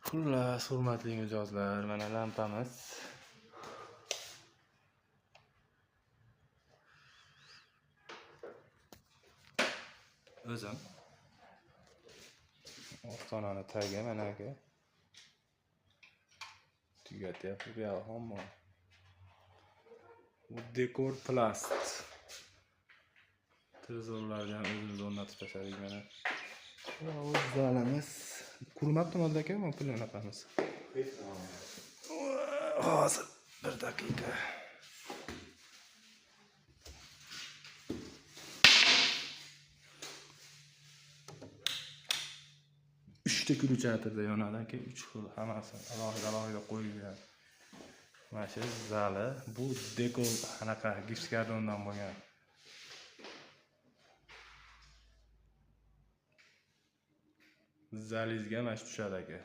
Xullas, hurmatli mijozlar, mana lampamiz. O'zim ostonani tagi mana aka. Tugatyapti bu yoq hamma. Bu dekor plast. Trezorlardan o'zimiz o'rnatib tashladik mana. O'z zalimiz. Qurmabdi aka, men pulini qilamiz. Hozir 1 daqiqa. Uchta kuluchatirda yonadi aka, 3 xil hammasi alohida qo'yilgan. Mana shu zali, bu dekor anaqa gips kartondan bo'lgan. Zalizga mana shu tushadi aka.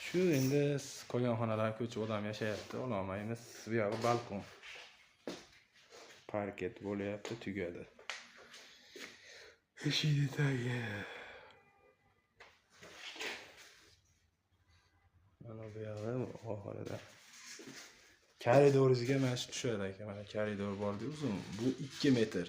Shu endi qolgan xonalar ko'chib odam yashayapti, olmaymiz. Bu yog'i balkon. Parket bo'lyapti, tugadi. Eshigi tagi. Mana bu yog'i oxirida. Koridorga mana shu tushadi aka. Mana koridor bor-ku uzun. Bu 2 metr.